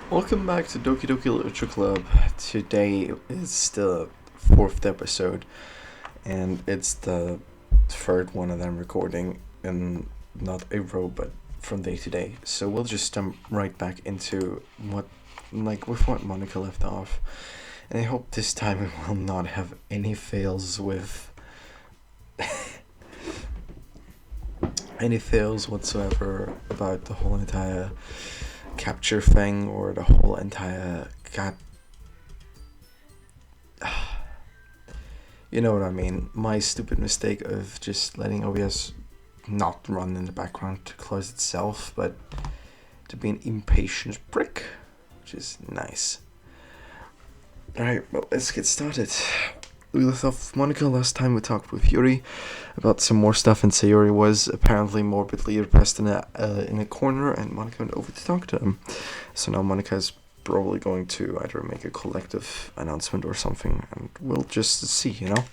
Welcome back to Doki Doki Literature Club. Today is the fourth episode, and it's the third one that I'm recording in not a row, but from day to day. So we'll just jump right back into with what Monica left off, and I hope this time we will not have any fails with any fails whatsoever about the whole entire capture thing or the whole entire you know what I mean, my stupid mistake of just letting OBS not run in the background to close itself, but to be an impatient prick, which is nice. Alright, well, let's get started. We left off Monica last time. We talked with Yuri about some more stuff, and Sayori was apparently morbidly depressed in a corner, and Monica went over to talk to him. So now Monica is probably going to either make a collective announcement or something, and we'll just see, you know?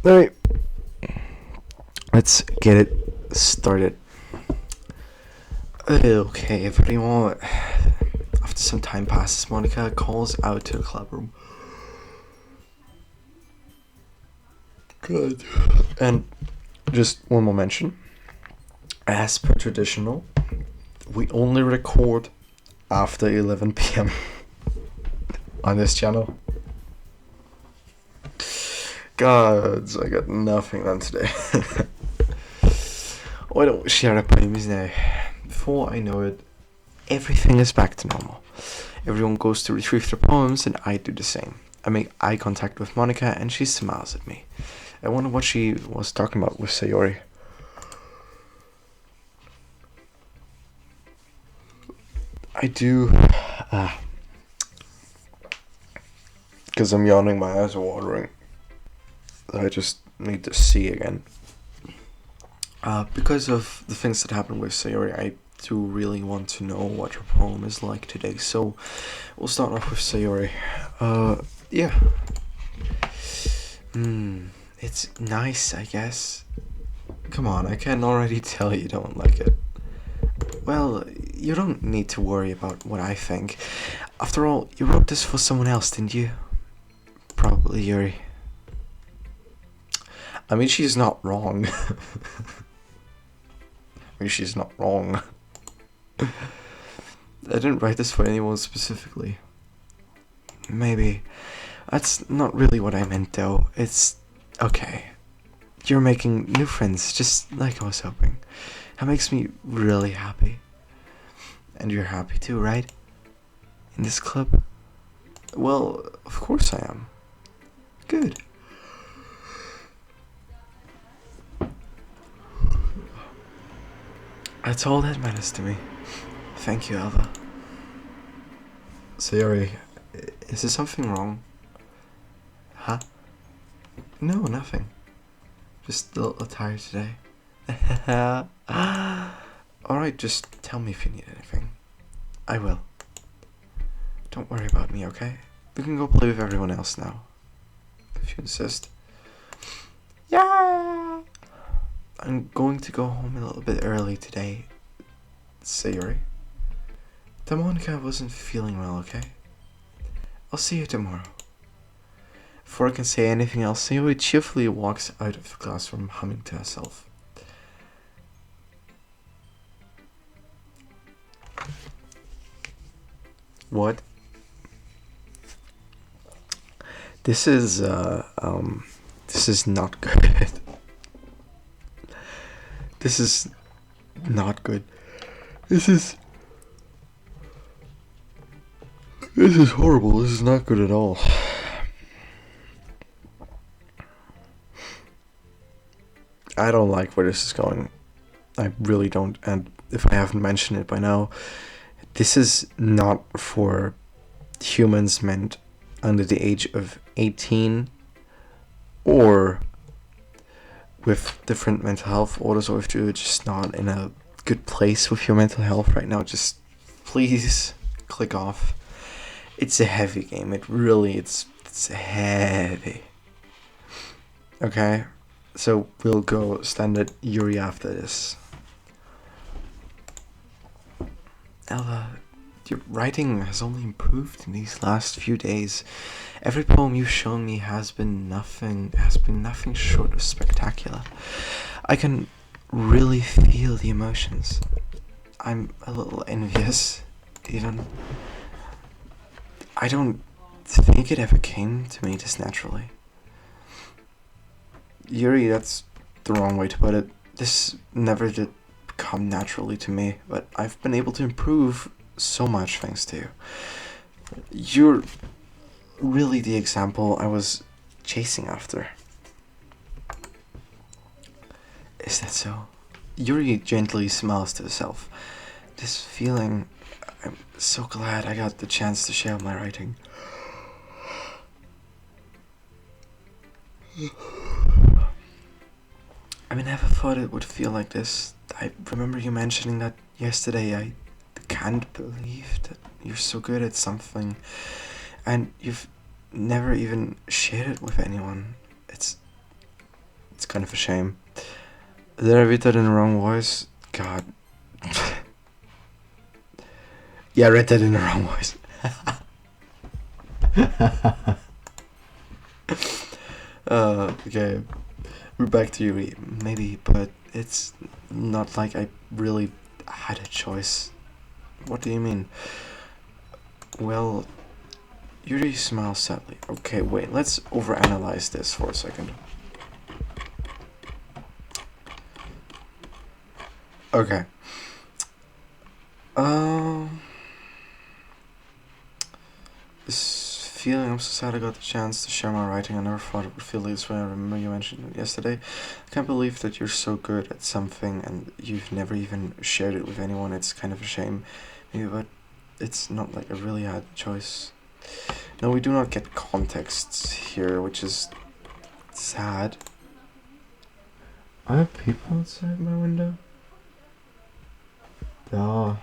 Alright, let's get it started. Okay, everyone. After some time passes, Monica calls out to the club room. Good. And just one more mention. As per traditional, we only record after 11 p.m. on this channel. Gods, I got nothing done today. I don't share the poems now. Before I know it, everything is back to normal. Everyone goes to retrieve their poems, and I do the same. I make eye contact with Monica, and she smiles at me. I wonder what she was talking about with Sayori. I do, because I'm yawning, my eyes are watering. I just need to see again. Because of the things that happened with Sayori, I do really want to know what her poem is like today. So we'll start off with Sayori. Yeah. It's nice, I guess. Come on, I can already tell you don't like it. Well, you don't need to worry about what I think. After all, you wrote this for someone else, didn't you? Probably Yuri. I mean, she's not wrong. She's not wrong. I didn't write this for anyone specifically. Maybe. That's not really what I meant, though. It's okay. You're making new friends, just like I was hoping. That makes me really happy. And you're happy too, right? In this club? Well, of course I am. Good. That's all that matters to me. Thank you, Alva. Sayori, is there something wrong? Huh? No, nothing. Just a little tired today. Alright, just tell me if you need anything. I will. Don't worry about me, okay? We can go play with everyone else now. If you insist. Yeah! I'm going to go home a little bit early today, Sayori. The Monica wasn't feeling well, okay? I'll see you tomorrow. Before I can say anything else, Sayori cheerfully walks out of the classroom, humming to herself. What? This is not good. This is not good. This is horrible. This is not good at all. I don't like where this is going. I really don't. And if I haven't mentioned it by now, this is not for humans meant under the age of 18 or with different mental health orders, or if you're just not in a good place with your mental health right now, just please click off. It's a heavy game. It's heavy. Okay? So we'll go standard Yuri after this. Ella, your writing has only improved in these last few days. Every poem you've shown me has been nothing short of spectacular. I can really feel the emotions. I'm a little envious, even. I don't think it ever came to me this naturally. Yuri, that's the wrong way to put it. This never did come naturally to me, but I've been able to improve so much thanks to you. You're really the example I was chasing after. Is that so? Yuri gently smiles to herself. This feeling, I'm so glad I got the chance to share my writing. I never thought it would feel like this. I remember you mentioning that yesterday. I can't believe that you're so good at something and you've never even shared it with anyone. It's kind of a shame. Did I read that in the wrong voice? God. Yeah, I read that in the wrong voice. Okay. We're back to Yuri, maybe, but it's not like I really had a choice. What do you mean? Well, Yuri smiles sadly. Okay, wait, let's overanalyze this for a second. Okay. This feeling, I'm so sad I got the chance to share my writing. I never thought it would feel this way. I remember you mentioned it yesterday. I can't believe that you're so good at something and you've never even shared it with anyone. It's kind of a shame. Maybe, but it's not like I really had a choice. No, we do not get contexts here, which is sad. I have people outside my window? Oh.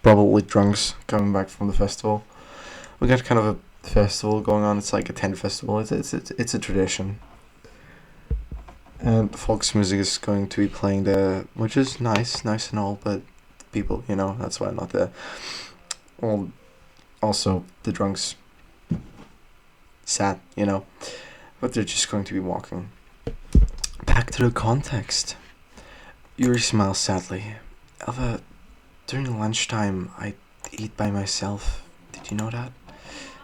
Probably drunks coming back from the festival. We got kind of a festival going on. It's like a tent festival. It's a tradition. And Volksmusik is going to be playing there, which is nice and all, but people, that's why I'm not there. Well, also the drunks, sad, but they're just going to be walking. Back to the context. Yuri smiles sadly. Elva, during lunchtime, I eat by myself. Did you know that?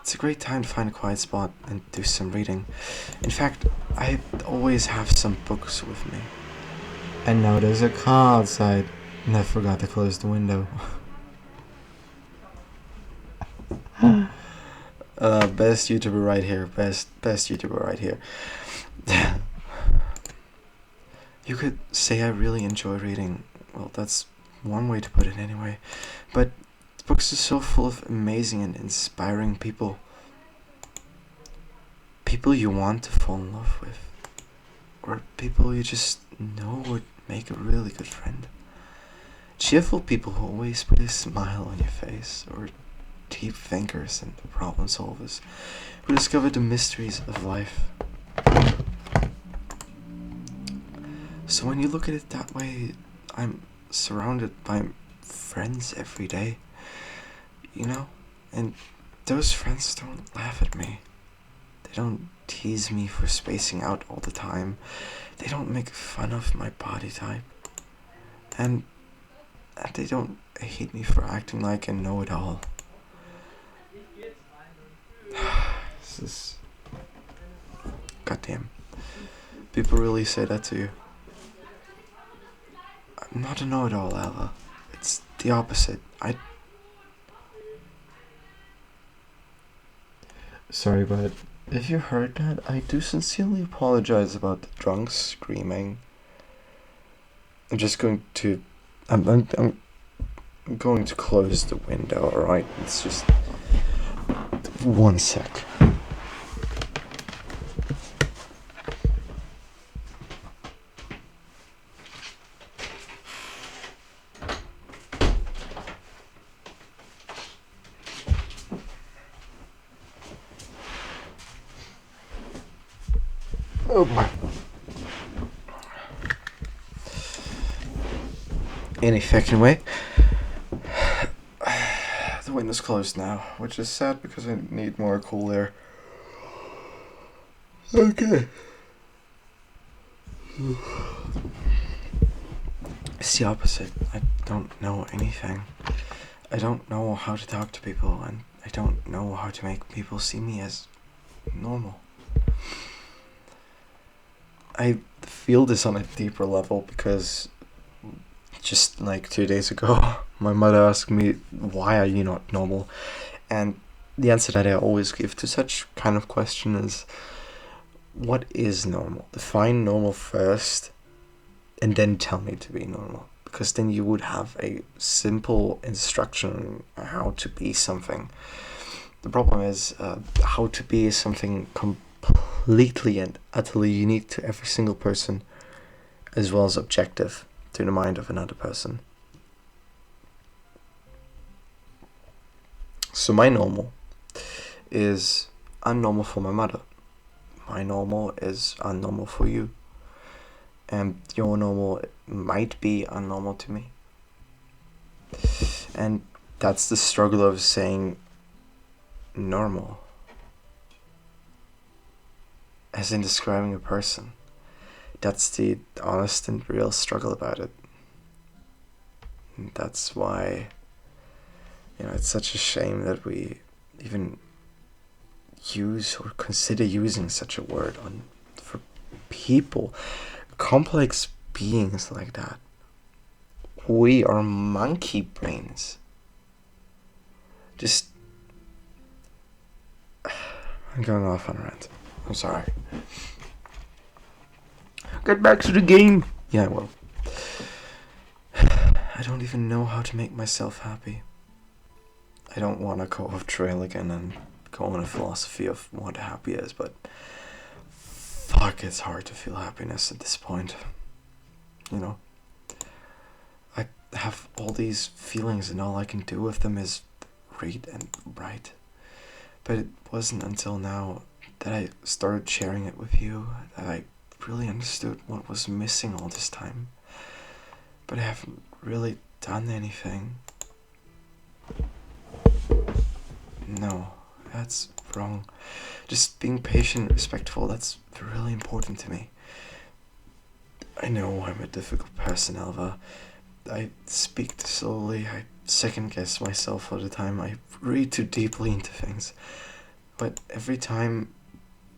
It's a great time to find a quiet spot and do some reading. In fact, I always have some books with me. And now there's a car outside, and I forgot to close the window. Best YouTuber right here. Best YouTuber right here. You could say I really enjoy reading. Well, that's one way to put it anyway. But the books are so full of amazing and inspiring people. People you want to fall in love with. Or people you just know would make a really good friend. Cheerful people who always put a smile on your face. Or deep thinkers and problem solvers who discover the mysteries of life. So when you look at it that way, I'm surrounded by friends every day, and those friends don't laugh at me. They don't tease me for spacing out all the time. They don't make fun of my body type. And they don't hate me for acting like a know-it-all. This is... Goddamn. People really say that to you. I'm not a know-it-all, Ella. It's the opposite. Sorry, but if you heard that, I do sincerely apologize about the drunks screaming. I'm just going to... I'm going to close the window, alright? It's just... 1 sec. Oh my. any fucking way. The window's closed now, which is sad because I need more cool air. Okay. It's the opposite. I don't know anything. I don't know how to talk to people, and I don't know how to make people see me as normal. I feel this on a deeper level because just like 2 days ago, my mother asked me, why are you not normal? And the answer that I always give to such kind of question is, what is normal? Define normal first, and then tell me to be normal. Because then you would have a simple instruction on how to be something. The problem is, how to be something completely and utterly unique to every single person, as well as objective to the mind of another person. So my normal is unnormal for my mother. My normal is unnormal for you. And your normal might be unnormal to me. And that's the struggle of saying normal, as in describing a person. That's the honest and real struggle about it. And that's why, it's such a shame that we even use or consider using such a word for people, complex beings like that. We are monkey brains. I'm going off on a rant. I'm sorry. Get back to the game. Yeah, well, I don't even know how to make myself happy. I don't want to go off trail again and go on a philosophy of what happy is, but fuck, it's hard to feel happiness at this point. I have all these feelings and all I can do with them is read and write. But it wasn't until now that I started sharing it with you that I really understood what was missing all this time. But I haven't really done anything. No, that's wrong. Just being patient and respectful, that's really important to me. I know I'm a difficult person, Alva. I speak too slowly, I second guess myself all the time, I read too deeply into things. But every time,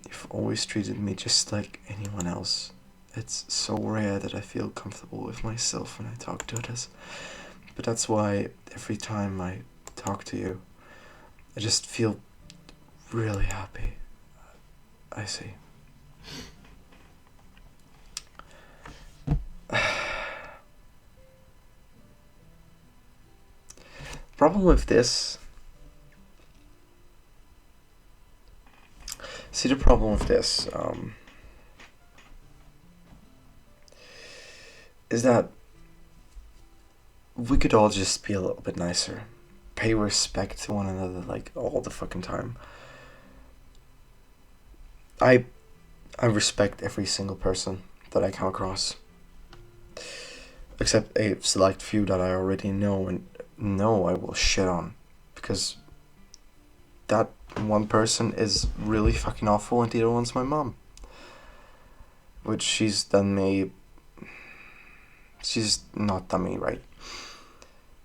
you've always treated me just like anyone else. It's so rare that I feel comfortable with myself when I talk to others. But that's why every time I talk to you, I just feel really happy. I see. Problem with this. See, the problem with this is that we could all just be a little bit nicer. Pay respect to one another like all the fucking time. I respect every single person that I come across. Except a select few that I already know and know I will shit on. Because that one person is really fucking awful and the other one's my mom. Which she's not done me right.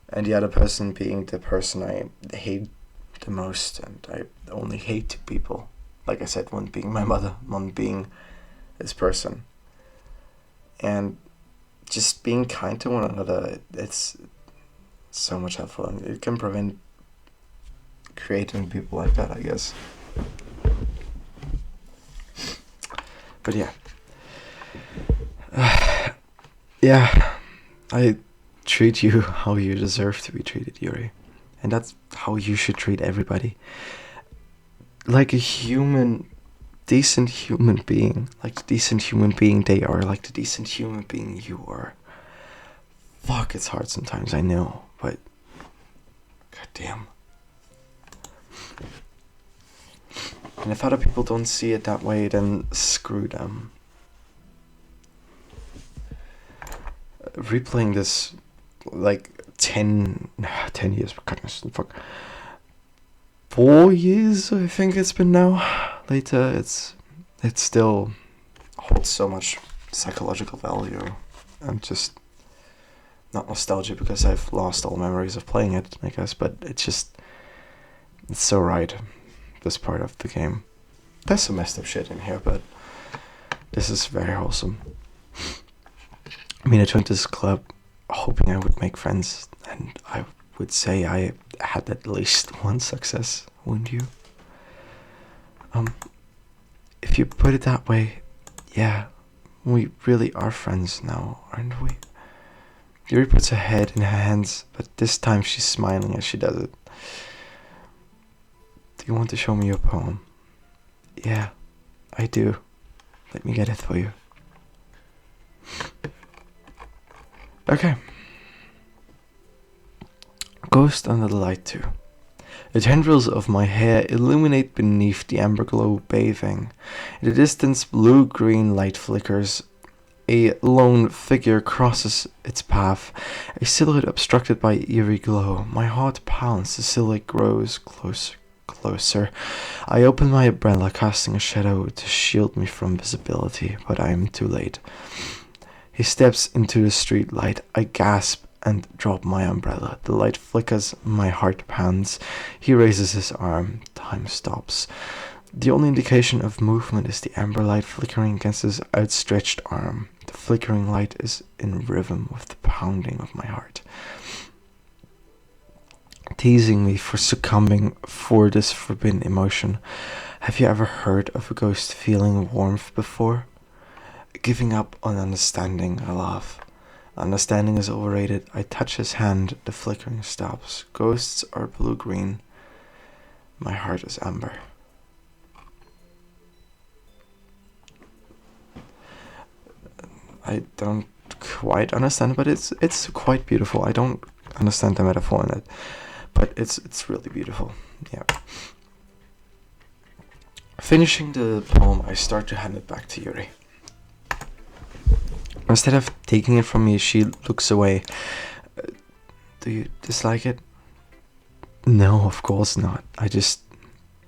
And the other person being the person I hate the most, and I only hate two people. Like I said, one being my mother, one being this person. And just being kind to one another, it's so much helpful, and it can prevent creating people like that, I guess. But yeah. Yeah, I treat you how you deserve to be treated, Yuri. And that's how you should treat everybody. Like a human, decent human being. Like the decent human being they are, like the decent human being you are. Fuck, it's hard sometimes, I know, but goddamn. And if other people don't see it that way, then screw them. Replaying this like 10 years, for goodness fuck. 4 years, I think it's been now. Later, it still holds so much psychological value, and just not nostalgia because I've lost all memories of playing it, I guess, but it's so right, this part of the game. There's some messed up shit in here, but this is very wholesome. I mean, I joined this club hoping I would make friends, and I would say I had at least one success, wouldn't you? If you put it that way, yeah, we really are friends now, aren't we? Yuri puts her head in her hands, but this time she's smiling as she does it. Do you want to show me your poem? Yeah, I do. Let me get it for you. Okay. Ghost under the light too. The tendrils of my hair illuminate beneath the amber glow bathing. In the distance, blue-green light flickers. A lone figure crosses its path, a silhouette obstructed by eerie glow. My heart pounds, the silhouette grows closer. I open my umbrella, casting a shadow to shield me from visibility, but I am too late. He steps into the street light. I gasp and drop my umbrella. The light flickers, my heart pounds. He raises his arm. Time stops. The only indication of movement is the amber light flickering against his outstretched arm. The flickering light is in rhythm with the pounding of my heart, teasing me for succumbing for this forbidden emotion. Have you ever heard of a ghost feeling warmth before? Giving up on understanding, I laugh. Understanding is overrated. I touch his hand. The flickering stops. Ghosts are blue-green. My heart is amber. I don't quite understand, but it's quite beautiful. I don't understand the metaphor in it, but it's really beautiful. Yeah. Finishing the poem, I start to hand it back to Yuri. Instead of taking it from me, she looks away. Do you dislike it? No, of course not. I just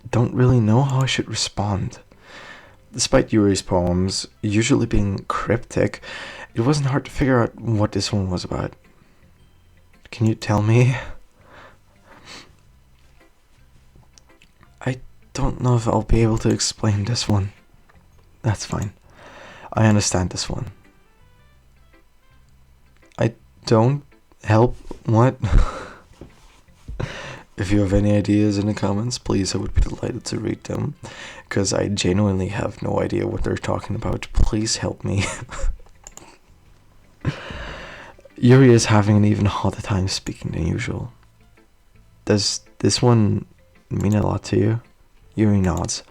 don't really know how I should respond. Despite Yuri's poems usually being cryptic, it wasn't hard to figure out what this one was about. Can you tell me? I don't know if I'll be able to explain this one. That's fine. I understand this one. I don't help what? If you have any ideas in the comments, please, I would be delighted to read them, because I genuinely have no idea what they're talking about. Please help me. Yuri is having an even harder time speaking than usual. Does this one mean a lot to you? Yuri nods.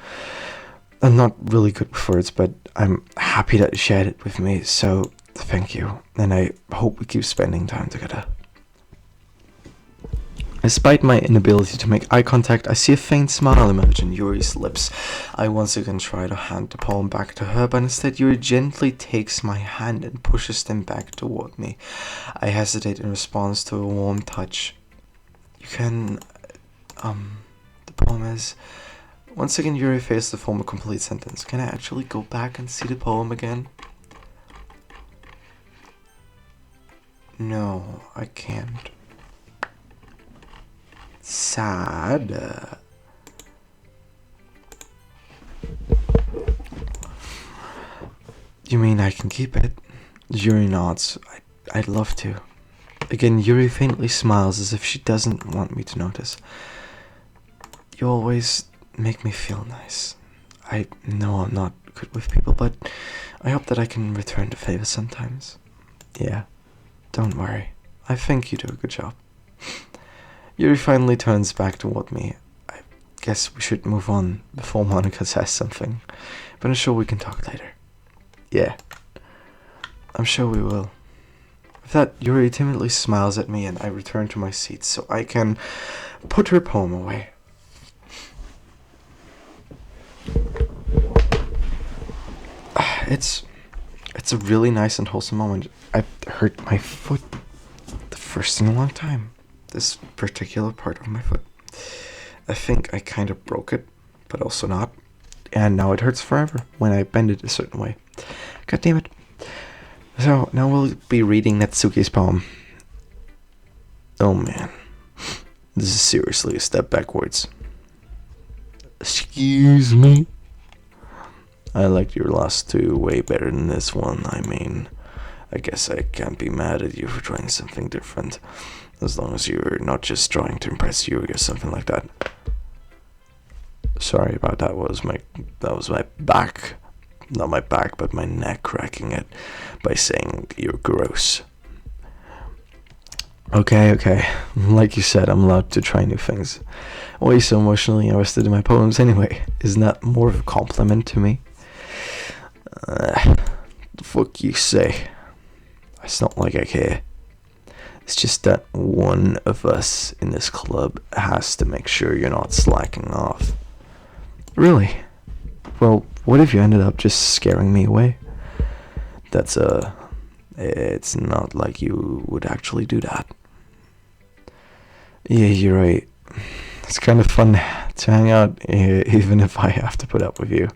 I'm not really good with words, but I'm happy that you shared it with me, so thank you, and I hope we keep spending time together. Despite my inability to make eye contact, I see a faint smile emerge on Yuri's lips. I once again try to hand the poem back to her, but instead Yuri gently takes my hand and pushes them back toward me. I hesitate in response to a warm touch. You can... the poem is... Once again Yuri fails to form a complete sentence. Can I actually go back and see the poem again? No, I can't. Sad. You mean I can keep it? Yuri nods. I'd love to. Again, Yuri faintly smiles as if she doesn't want me to notice. You always make me feel nice. I know I'm not good with people, but I hope that I can return the favor sometimes. Yeah, don't worry. I think you do a good job. Yuri finally turns back toward me. I guess we should move on before Monica says something, but I'm sure we can talk later. Yeah, I'm sure we will. With that, Yuri timidly smiles at me and I return to my seat so I can put her poem away. It's a really nice and wholesome moment. I hurt my foot. The first in a long time. This particular part of my foot. I think I kind of broke it, but also not. And now it hurts forever when I bend it a certain way. God damn it. So, now we'll be reading Natsuki's poem. Oh man. This is seriously a step backwards. Excuse me? I liked your last two way better than this one. I mean, I guess I can't be mad at you for trying something different. As long as you're not just trying to impress you or something like that. Sorry about that. That was my back. Not my back, but my neck cracking it by saying you're gross. Okay. Like you said, I'm allowed to try new things. Why are you so emotionally invested in my poems anyway? Isn't that more of a compliment to me? The fuck you say? It's not like I care. It's just that one of us in this club has to make sure you're not slacking off. Really? Well, what if you ended up just scaring me away? It's not like you would actually do that. Yeah, you're right. It's kind of fun to hang out, even if I have to put up with you.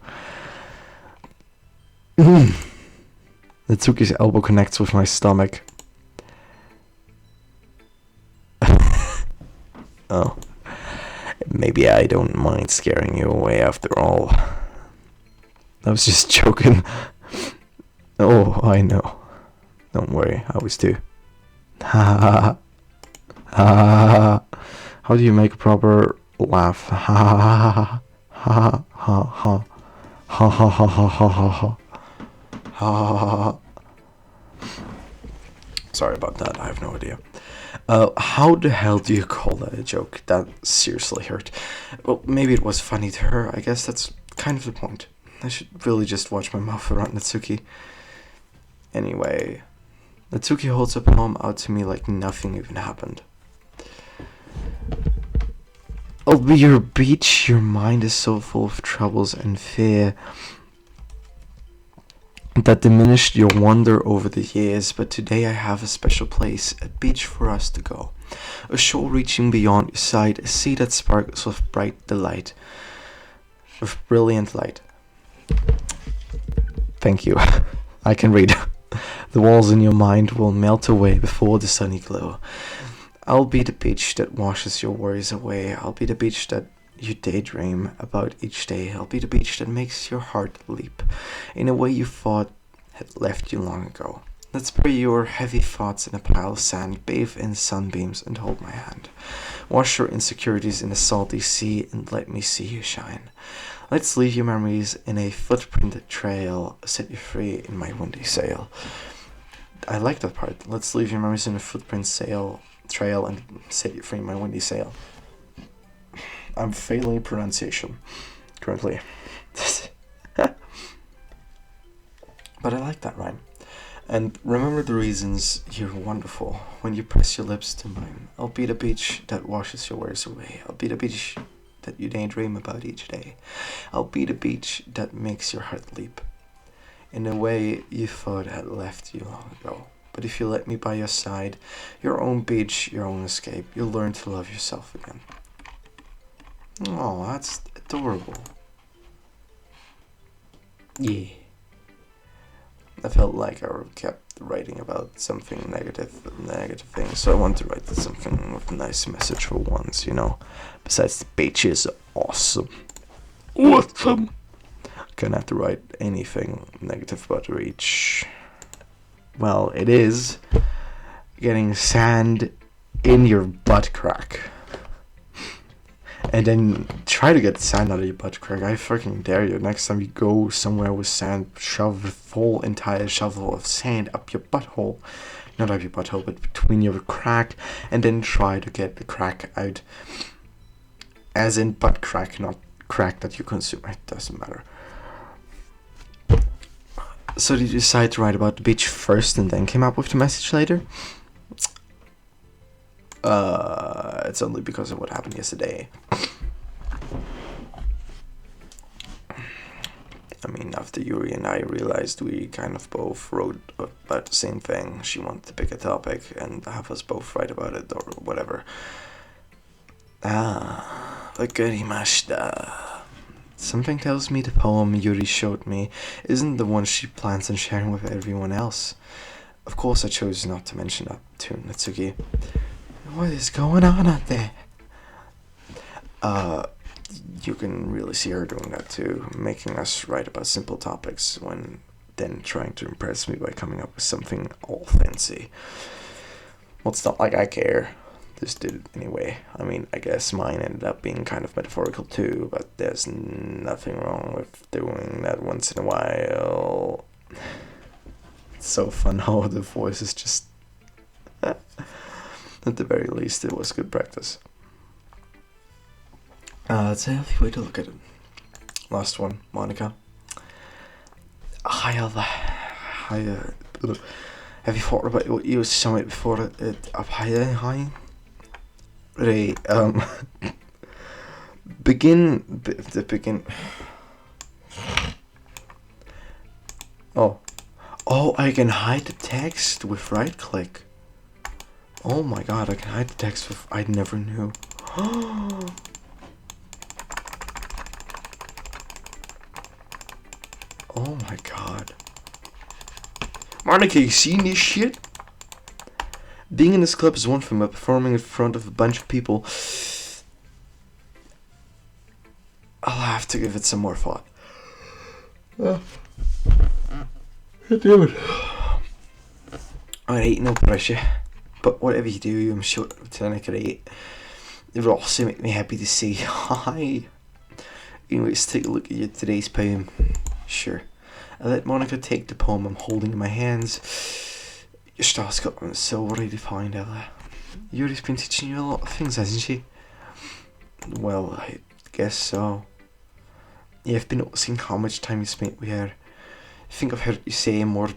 Natsuki's elbow connects with my stomach. Oh. Maybe I don't mind scaring you away after all. I was just joking. Oh, I know. Don't worry, I was too. Ha ha. How do you make a proper laugh? Ha ha ha ha ha ha ha ha ha ha ha ha. Sorry about that, I have no idea. How the hell do you call that a joke? That seriously hurt. Well, maybe it was funny to her. I guess that's kind of the point. I should really just watch my mouth around Natsuki. Anyway, Natsuki holds a poem out to me like nothing even happened. I'll be your beach. Your mind is so full of troubles and fear that diminished your wonder over the years, but today I have a special place, a beach for us to go. A shore reaching beyond your sight, a sea that sparkles with bright delight. With brilliant light. Thank you. I can read. The walls in your mind will melt away before the sunny glow. I'll be the beach that washes your worries away. I'll be the beach that you daydream about each day. I'll be the beach that makes your heart leap in a way you thought had left you long ago. Let's bury your heavy thoughts in a pile of sand, bathe in sunbeams and hold my hand. Wash your insecurities in a salty sea and let me see you shine. Let's leave your memories in a footprint trail, set you free in my windy sail. I like that part. Let's leave your memories in a footprint trail and set you free in my windy sail. I'm failing pronunciation currently. But I like that rhyme. And remember the reasons you're wonderful when you press your lips to mine. I'll be the beach that washes your worries away. I'll be the beach that you daydream about each day. I'll be the beach that makes your heart leap in a way you thought had left you long ago. But if you let me by your side, your own beach, your own escape, you'll learn to love yourself again. Oh, that's adorable. Yeah. I felt like I kept writing about something negative things, so I wanted to write something with a nice message for once, you know. Besides, the beach is awesome. Awesome! Gonna have to write anything negative about the beach. Well, it is getting sand in your butt crack. And then try to get sand out of your butt crack. I freaking dare you. Next time you go somewhere with sand, shove a full entire shovel of sand up your butthole. Not up your butthole, but between your crack. And then try to get the crack out. As in butt crack, not crack that you consume. It doesn't matter. So did you decide to write about the beach first and then came up with the message later? It's only because of what happened yesterday. I mean, after Yuri and I realized we kind of both wrote about the same thing, she wanted to pick a topic and have us both write about it or whatever. Vakurimashita. Something tells me the poem Yuri showed me isn't the one she plans on sharing with everyone else. Of course I chose not to mention that to Natsuki. What is going on out there? You can really see her doing that too, making us write about simple topics when then trying to impress me by coming up with something all fancy. Well, it's not like I care. Just did it anyway. I mean, I guess mine ended up being kind of metaphorical too, but there's nothing wrong with doing that once in a while. It's so fun how the voice is just... At the very least, it was good practice. That's a healthy way to look at it. Last one, Monica. Have you thought about what you was saying before it up high? Right, begin. Oh, I can hide the text with right click. Oh my god, I can hide the text with, I never knew. Oh my god. Monica, you seen this shit? Being in this club is one thing, but performing in front of a bunch of people... I'll have to give it some more thought. Dude. Alright, no pressure. But whatever you do, I'm sure to make it right. It would also make me happy to say hi. Anyway, let's take a look at today's poem. Sure. I let Monica take the poem I'm holding in my hands. Your star's got one so already defined, Ella. Yuri's been teaching you a lot of things, hasn't she? Well, I guess so. Yeah, I've been noticing how much time you spent with her. I think I've heard you say more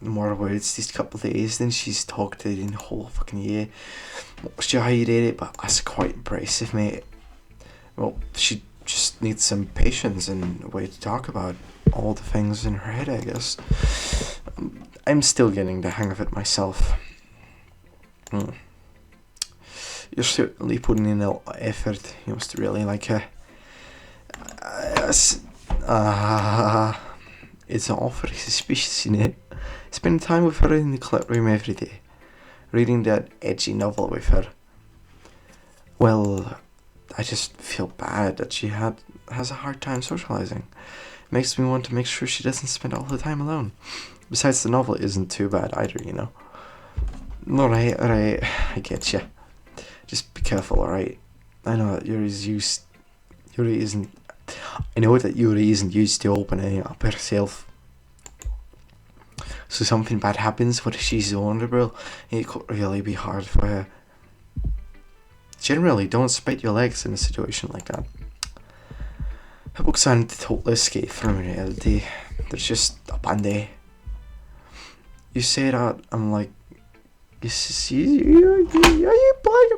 words these couple of days than she's talked in the whole fucking year. Not sure how you did it, but that's quite impressive, mate. Well, she just needs some patience and a way to talk about all the things in her head, I guess. I'm still getting the hang of it myself. You're certainly putting in a lot of effort. You must really like her. It's awfully suspicious, isn't it? Spending time with her in the club room every day. Reading that edgy novel with her. Well, I just feel bad that she has a hard time socializing. Makes me want to make sure she doesn't spend all the time alone. Besides, the novel isn't too bad either, you know. Alright, I get you. Just be careful, alright? I know that Yuri isn't used to opening up herself. So something bad happens when she's vulnerable, it could really be hard for her. Generally, don't spread your legs in a situation like that. Her books aren't a total escape from reality. They're just a band-aid. You say that, I'm like, are you blind?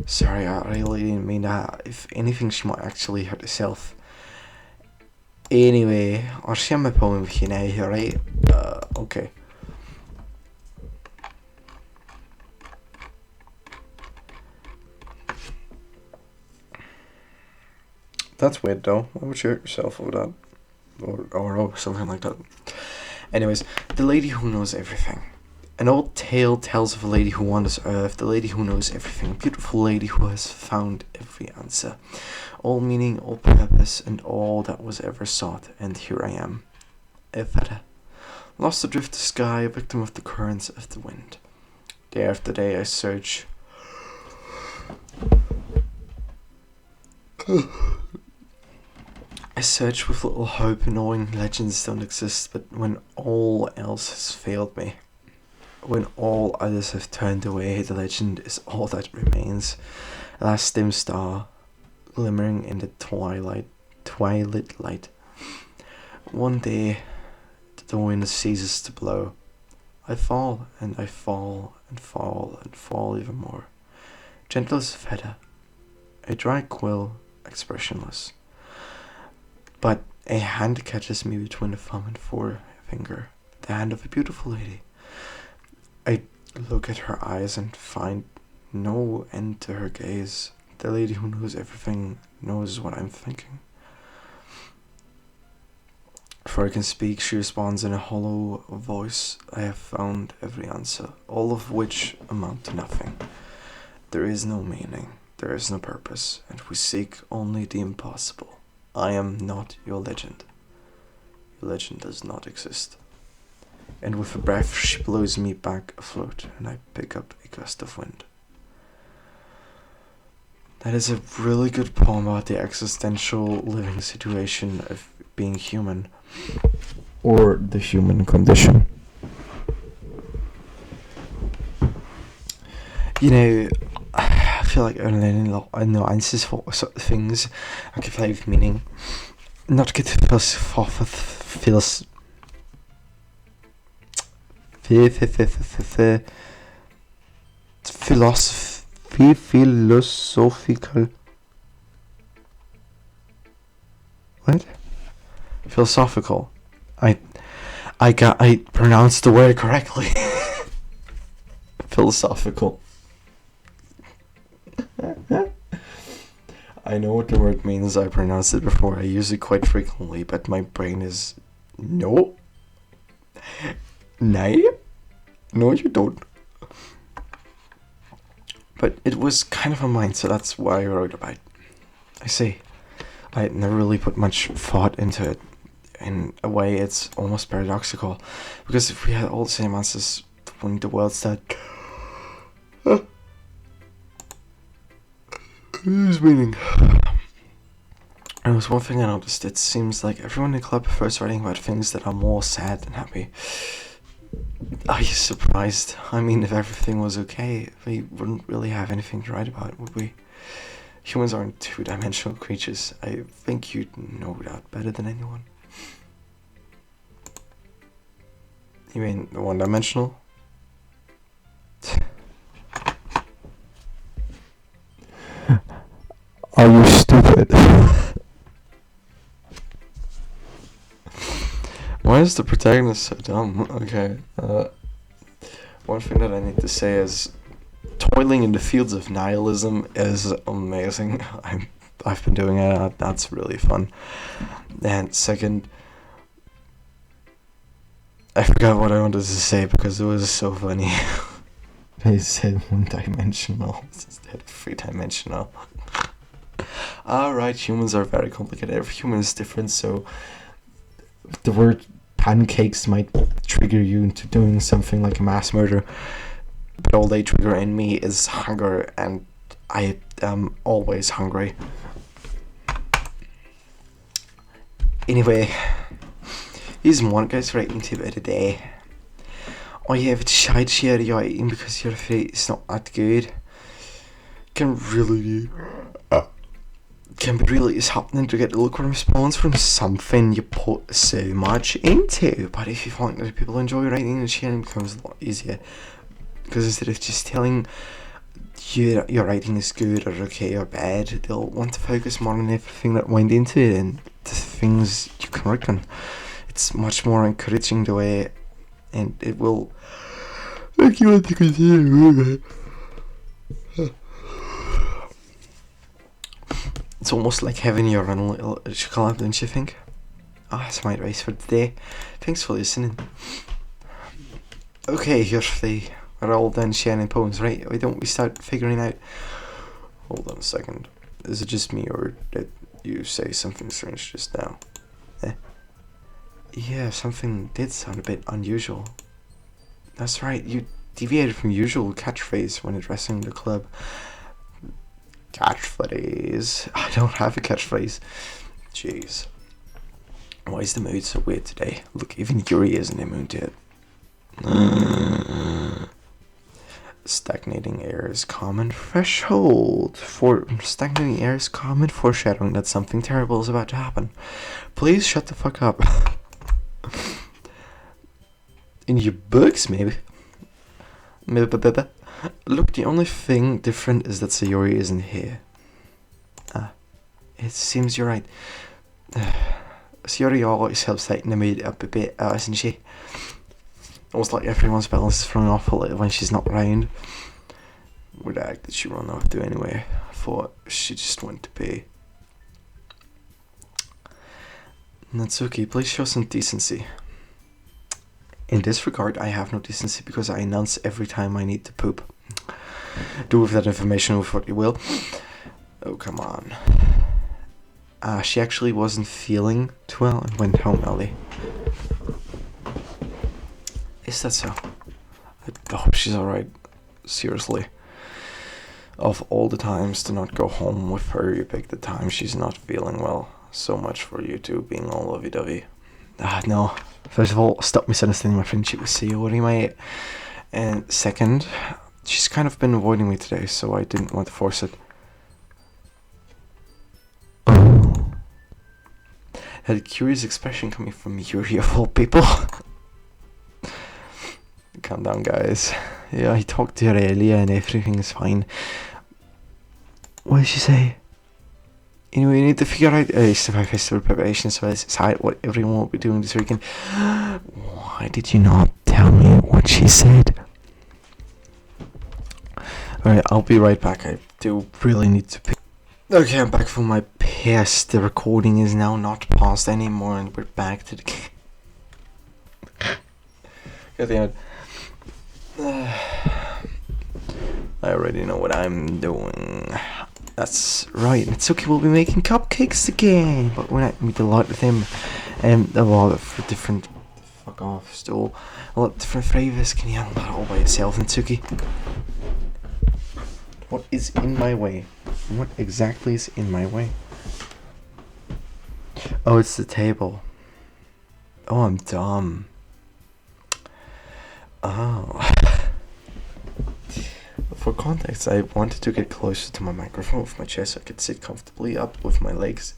Sorry, I really didn't mean that. If anything, she might actually hurt herself. Anyway, I'll share my poem with you now, alright? Okay. That's weird though. Why would you hurt yourself over that? Or something like that. Anyways, the lady who knows everything. An old tale tells of a lady who wanders earth, the lady who knows everything, a beautiful lady who has found every answer, all meaning, all purpose, and all that was ever sought, and here I am, a feather, lost adrift the sky, a victim of the currents of the wind. Day after day I search. I search with little hope, knowing legends don't exist, but when all else has failed me, when all others have turned away, the legend is all that remains. A last dim star, glimmering in the twilight light. One day, the wind ceases to blow. I fall, and I fall, and fall, and fall even more. Gentle as a feather, a dry quill, expressionless. but a hand catches me between the thumb and forefinger. The hand of a beautiful lady. I look at her eyes and find no end to her gaze. The lady who knows everything knows what I'm thinking. Before I can speak, she responds in a hollow voice. I have found every answer, all of which amount to nothing. There is no meaning, there is no purpose, and we seek only the impossible. I am not your legend. Your legend does not exist. And with a breath, she blows me back afloat, and I pick up a gust of wind. That is a really good poem about the existential living situation of being human, or the human condition. You know, I feel like only nuances for sort of things I can play with meaning. Not get philosophical. What? Philosophical. I pronounced the word correctly. Philosophical. I know what the word means. I pronounced it before. I use it quite frequently, but my brain is no. No, you don't. But it was kind of a mine, so that's why I wrote about it. I see. I never really put much thought into it. In a way, it's almost paradoxical, because if we had all the same answers when the world started, lose meaning. And there was one thing I noticed. It seems like everyone in the club prefers writing about things that are more sad than happy. Are you surprised? I mean, if everything was okay, we wouldn't really have anything to write about, would we? Humans aren't two-dimensional creatures. I think you'd know that better than anyone. You mean one-dimensional? Are you stupid? Why is the protagonist so dumb? Okay, one thing that I need to say is toiling in the fields of nihilism is amazing. I've been doing it. That's really fun. And second, I forgot what I wanted to say because it was so funny. They said one-dimensional instead of three-dimensional. Alright, humans are very complicated. Every human is different, so the word pancakes might trigger you into doing something like a mass murder, but all they trigger in me is hunger, and I am always hungry. Anyway, here's one guy's writing to about a day. I have decided to share your writing because you're afraid it's not that good. Can be really disheartening to get a lukewarm response from something you put so much into. But if you find that people enjoy writing and sharing, it becomes a lot easier. Because instead of just telling you your writing is good or okay or bad, they'll want to focus more on everything that went into it and the things you can work on. It's much more encouraging the way, and it will make you want to continue. It's almost like having your own little club, don't you think? That's my advice for today. Thanks for listening. Okay, we're all done sharing poems, right? Why don't we start figuring out... Hold on a second. Is it just me, or did you say something strange just now? Yeah, something did sound a bit unusual. That's right, you deviated from usual catchphrase when addressing the club. Catchphrase? I don't have a catchphrase. Jeez. Why is the mood so weird today? Look, even Yuri isn't immune to it. Stagnating air is common threshold. Stagnating air is common foreshadowing that something terrible is about to happen. Please shut the fuck up. In your books, maybe. Look, the only thing different is that Sayori isn't here. It seems you're right. Sayori always helps lighten the mood up a bit, isn't she? Almost like everyone's balance is thrown off a little when she's not around. What act did she run off to anyway? I thought she just went to pee. Natsuki, please show some decency. In this regard, I have no decency because I announce every time I need to poop. Do with that information with what you will. Oh, come on. She actually wasn't feeling too well and went home early. Is that so? I hope she's alright. Seriously. Of all the times to not go home with her, you pick the time she's not feeling well. So much for you two being all lovey-dovey. No. First of all, stop misunderstanding my friendship with sayori, mate. And second, she's kind of been avoiding me today, so I didn't want to force it. That curious expression coming from Yuri of all people. Calm down, guys. Yeah, I talked to her earlier and everything's fine. What did she say? You know, you need to figure out survive festival preparations, so let's decide what everyone will be doing this weekend. Why did you not tell me what she said? Alright, I'll be right back. I do really need to pee. Okay, I'm back from my piss. The recording is now not paused anymore, and we're back to the game. God damn it. I already know what I'm doing. That's right, Natsuki will be making cupcakes again, but we're not going to be delighted with him. A lot of different... Fuck off, stool. A lot of different flavours. Can you handle that all by yourself, Natsuki? What is in my way? What exactly is in my way? Oh, it's the table. Oh, I'm dumb. Oh. For context, I wanted to get closer to my microphone with my chair so I could sit comfortably up with my legs,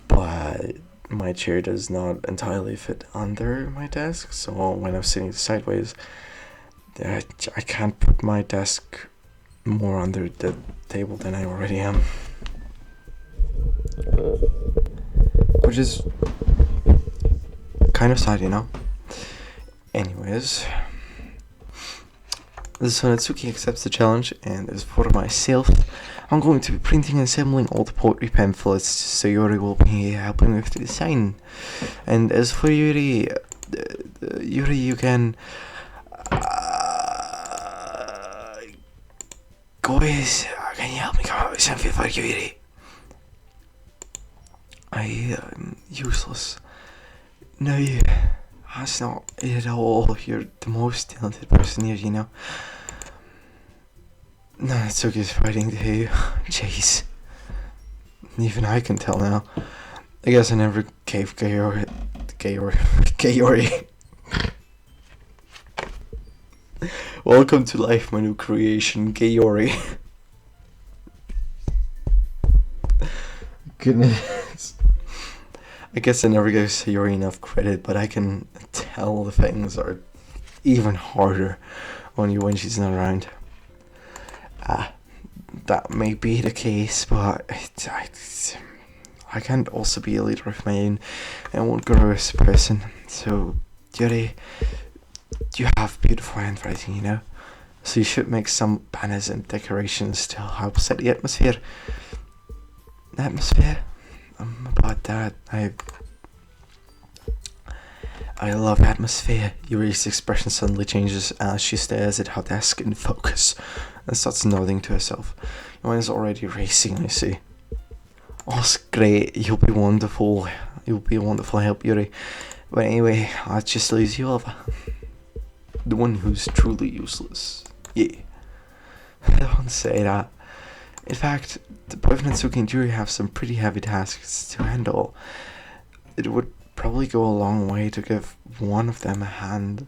but my chair does not entirely fit under my desk, so when I'm sitting sideways, I can't put my desk more under the table than I already am. Which is kind of sad, you know? Anyways... So Natsuki accepts the challenge, and as for myself, I'm going to be printing and assembling all the poetry pamphlets, so Yuri will be helping with the design. And as for Yuri, you can... guys, can you help me come up with something for Yuri? I am useless. No, that's not it at all. You're the most talented person here, you know. No, Natsuki's fighting too. Jeez. Even I can tell now. I guess I never gave Gayori. Welcome to life, my new creation, Gayori. Goodness. I guess I never gave Sayori enough credit, but I can tell the things are even harder on you when she's not around. That may be the case, but I can't also be a leader of my own. I won't grow as a person. So, Yuri, you have beautiful handwriting, you know? So you should make some banners and decorations to help set the atmosphere. About that, I love atmosphere. Yuri's expression suddenly changes as she stares at her desk in focus and starts nodding to herself. Your mind is already racing, I see. Oh, it's great. You'll be wonderful. You'll be a wonderful help, Yuri. But anyway, I'll just lose you over. The one who's truly useless. Yeah. Don't say that. In fact, both Natsuki and Yuri have some pretty heavy tasks to handle. It would probably go a long way to give one of them a hand.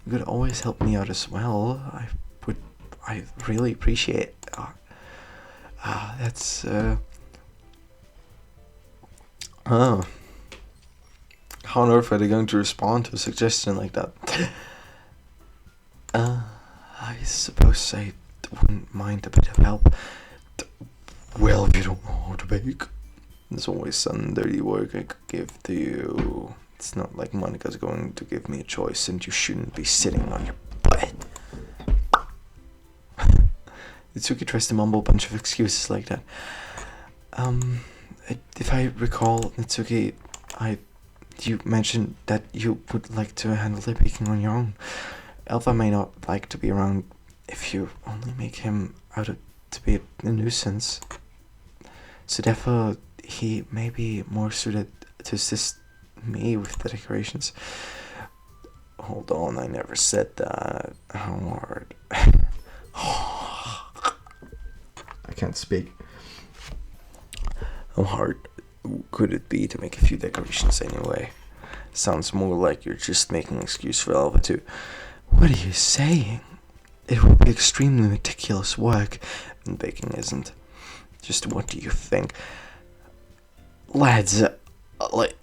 You could always help me out as well. I really appreciate it. That's how on earth are they going to respond to a suggestion like that? I suppose I wouldn't mind a bit of help. Well, if you don't know how to bake. There's always some dirty work I could give to you. It's not like Monika's going to give me a choice, and you shouldn't be sitting on your butt. Itsuki tries to mumble a bunch of excuses like that. If I recall, Itsuki, you mentioned that you would like to handle the baking on your own. Alpha may not like to be around if you only make him out to be a nuisance. So therefore, he may be more suited to assist me with the decorations. Hold on, I never said that. How hard? I can't speak. How hard could it be to make a few decorations anyway? Sounds more like you're just making an excuse for Alva to... What are you saying? It will be extremely meticulous work, and baking isn't. Just what do you think? Lads,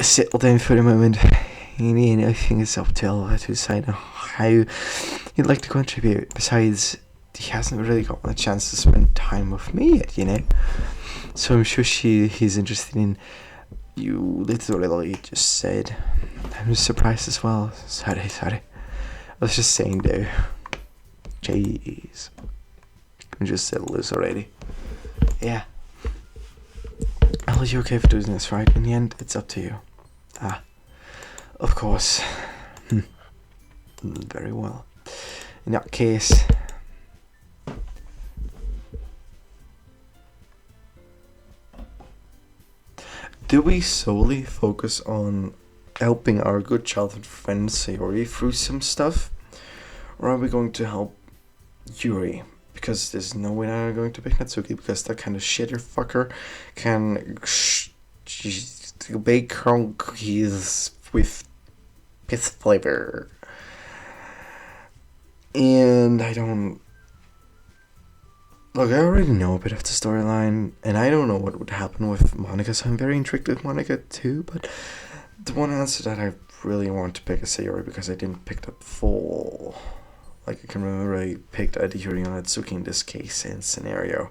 settle down for a moment. I think it's up to Alva to decide how he'd like to contribute. Besides, he hasn't really gotten a chance to spend time with me yet, So I'm sure he's interested in... You literally just said. I'm surprised as well. Sorry. I was just saying though. Jeez. Can we just settle this already? Yeah. Well, you okay for doing this, right? In the end, it's up to you. Of course. Very well. In that case... Do we solely focus on helping our good childhood friend Sayori through some stuff? Or are we going to help Yuri? Because there's no way I'm going to pick Natsuki, because that kind of shitter fucker can bake cookies with piss flavor. And I don't... Look, I already know a bit of the storyline, and I don't know what would happen with Monika, so I'm very intrigued with Monika too, but the one answer that I really want to pick is Sayori, because I didn't pick up full. Like, I can remember I picked Yuri on Natsuki in this case and scenario.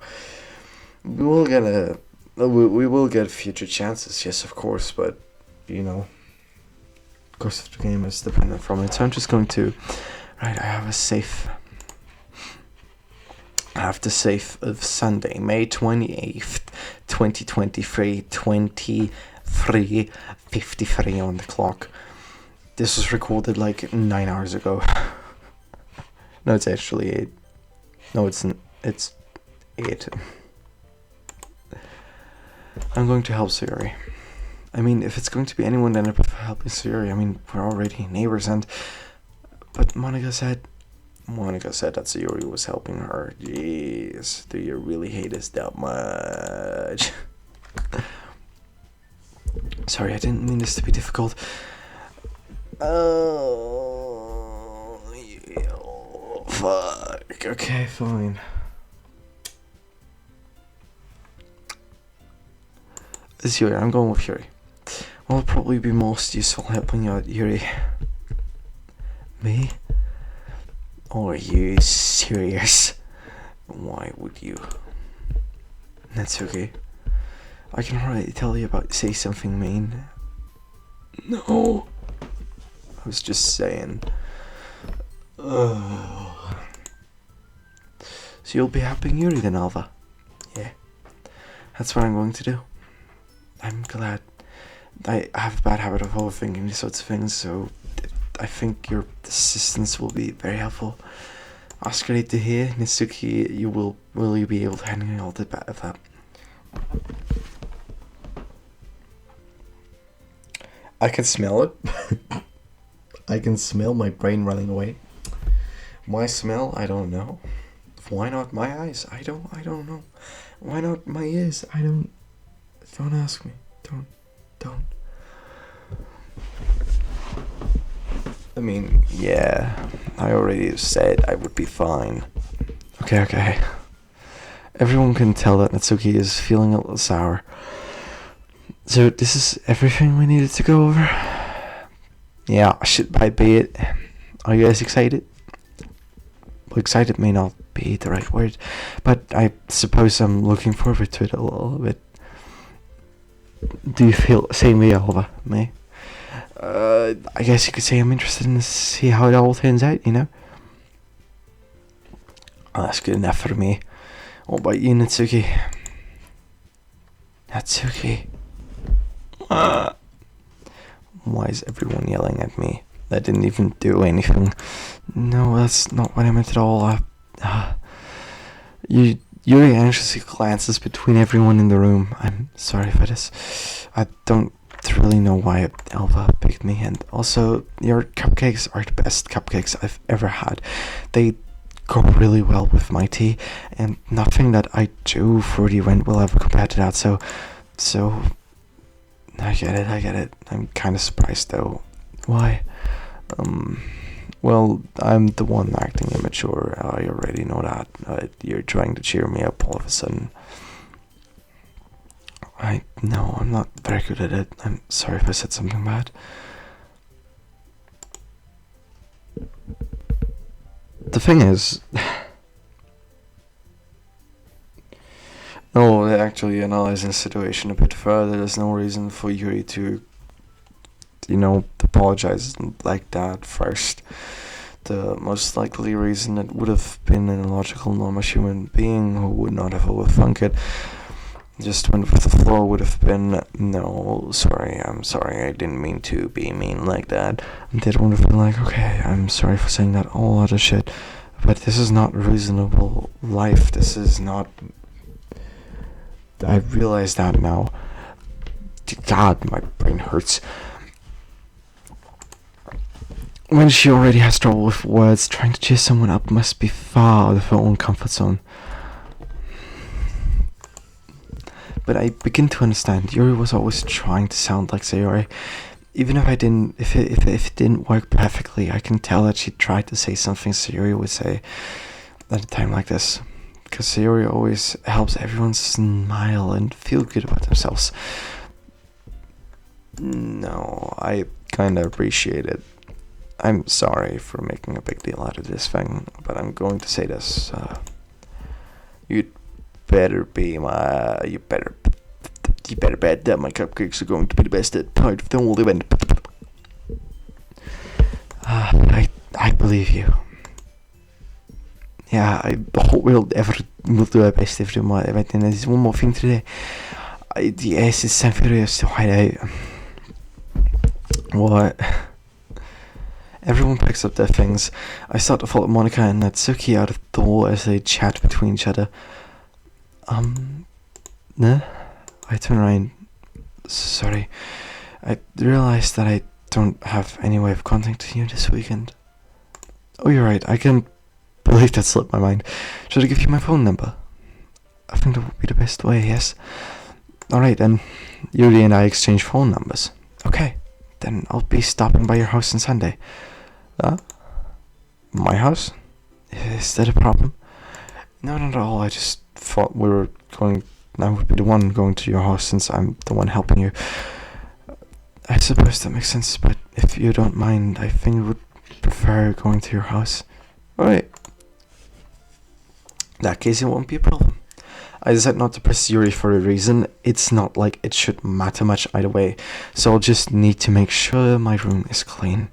We will get future chances, yes, of course, but, of course the game is dependent from it, so I'm just going to... Right, I have the safe of Sunday, May 28th, 2023, 23:53 on the clock. This was recorded like 9 hours ago. No, it's actually 8. No, it's 8. I'm going to help Sayori. I mean, if it's going to be anyone, then I prefer helping Sayori. I mean, we're already neighbors, but Monika said that Sayori was helping her. Jeez, do you really hate us that much? Sorry, I didn't mean this to be difficult. Oh, fuck. Okay, fine. It's Yuri. I'm going with Yuri. Well, it'll probably be most useful helping you out, Yuri. Me? Are you serious? Why would you? That's okay. I can already tell you say something mean. No. I was just saying. So you'll be helping Yuri then, Alva? Yeah. That's what I'm going to do. I'm glad. I have a bad habit of overthinking these sorts of things, so I think your assistance will be very helpful. That's great to hear. Natsuki, will you be able to handle all the bad of that? I can smell it. I can smell my brain running away. Why smell? I don't know. Why not my eyes? I don't know. Why not my ears? Don't ask me. Don't. I mean, yeah, I already said I would be fine. Okay. Everyone can tell that Natsuki is feeling a little sour. So this is everything we needed to go over? Yeah, should I be it? Are you guys excited? Well, excited may not be the right word, but I suppose I'm looking forward to it a little bit. Do you feel the same way, Alva? Me? I guess you could say I'm interested in to see how it all turns out, you know? Oh, that's good enough for me. What about you, Natsuki? Natsuki? Why is everyone yelling at me? I didn't even do anything. No, that's not what I meant at all. Yuri anxiously glances between everyone in the room. I'm sorry for this. I don't really know why Alva picked me, and also, your cupcakes are the best cupcakes I've ever had. They go really well with my tea, and nothing that I do for the event will ever compare to that, so, I get it. I'm kind of surprised, though. Why? Well, I'm the one acting immature. I already know that. You're trying to cheer me up all of a sudden. No, I'm not very good at it. I'm sorry if I said something bad. The thing is... No, actually, analyzing the situation a bit further, there's no reason for Yuri to, apologize like that first. The most likely reason it would have been an illogical, normal human being who would not have overthunk it, just went with the flow, would have been, no, I'm sorry, I didn't mean to be mean like that. And they would have been like, okay, I'm sorry for saying that, all other shit, but this is not reasonable life, this is not... I realize that now. God, my brain hurts. When she already has trouble with words, trying to cheer someone up must be far out of her own comfort zone. But I begin to understand. Yuri was always trying to sound like Sayori. Even if it didn't work perfectly, I can tell that she tried to say something Sayori would say at a time like this. Because Sayori always helps everyone smile and feel good about themselves. No, I kinda appreciate it. I'm sorry for making a big deal out of this thing, but I'm going to say this. You better bet that my cupcakes are going to be the best part of the whole event. I believe you. Yeah, I hope we'll do our best every event. And there's one more thing today. Yes, it's time for us to hide out. What? Everyone picks up their things. I start to follow Monica and Natsuki out of the door as they chat between each other. Nah? I turn around. Sorry. I realized that I don't have any way of contacting you this weekend. Oh, you're right. I can't believe that slipped my mind. Should I give you my phone number? I think that would be the best way, yes. Alright, then. Yuri and I exchange phone numbers. Okay. Then I'll be stopping by your house on Sunday. My house? Is that a problem? No, not at all. I just thought I would be the one going to your house since I'm the one helping you. I suppose that makes sense, but if you don't mind, I think I would prefer going to your house. Alright. In that case, it won't be a problem. I decided not to press Yuri for a reason. It's not like it should matter much either way, so I'll just need to make sure my room is clean.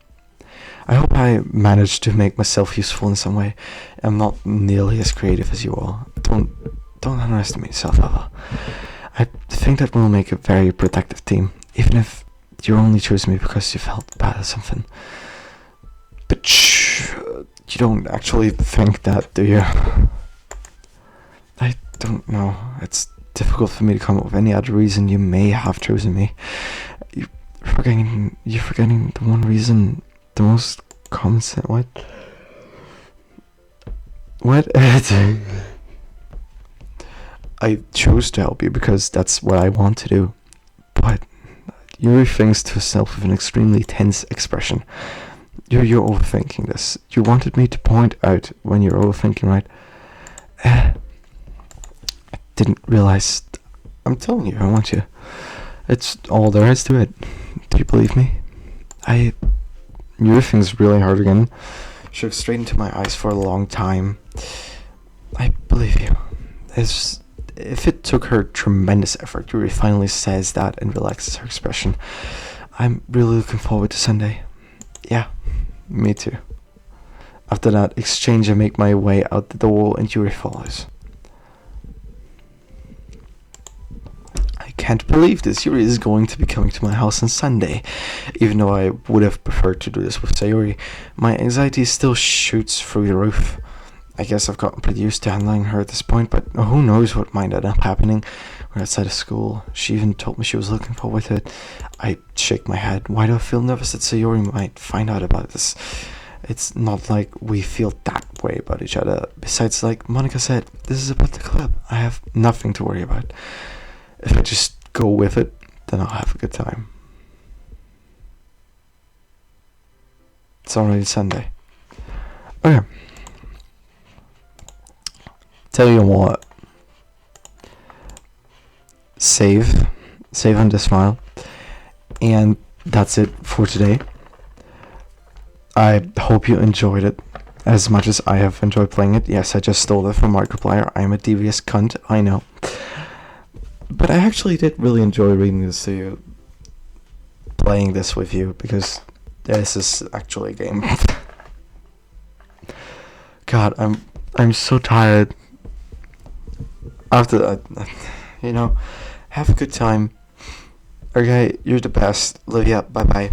I hope I managed to make myself useful in some way. I'm not nearly as creative as you are. Don't underestimate yourself, ever. I think that we'll make a very productive team, even if you only chose me because you felt bad or something. But you don't actually think that, do you? I don't know. It's difficult for me to come up with any other reason you may have chosen me. You're forgetting the one reason, the most common sense. What? I chose to help you because that's what I want to do. But Yuri thinks to herself with an extremely tense expression. You're overthinking this. You wanted me to point out when you're overthinking, right? I didn't realize. I'm telling you, I want you. It's all there is to it. Do you believe me? Yuri thinks really hard again. She looked straight into my eyes for a long time. I believe you. if it took her tremendous effort, Yuri finally says that and relaxes her expression. I'm really looking forward to Sunday. Yeah, me too. After that exchange, I make my way out the door and Yuri follows. I can't believe this. Yuri is going to be coming to my house on Sunday. Even though I would have preferred to do this with Sayori, my anxiety still shoots through the roof. I guess I've gotten pretty used to handling her at this point, but who knows what might end up happening. We're outside of school. She even told me she was looking forward to it. I shake my head. Why do I feel nervous that Sayori might find out about this? It's not like we feel that way about each other. Besides, like Monica said, this is about the club. I have nothing to worry about. If I just go with it, then I'll have a good time. It's already Sunday. Okay. Tell you what. Save on this file. And that's it for today. I hope you enjoyed it as much as I have enjoyed playing it. Yes, I just stole it from Markiplier. I'm a devious cunt, I know. But I actually did really enjoy reading this to you, playing this with you, because this is actually a game. God, I'm so tired. After that, have a good time. Okay, you're the best. Love ya. Bye bye.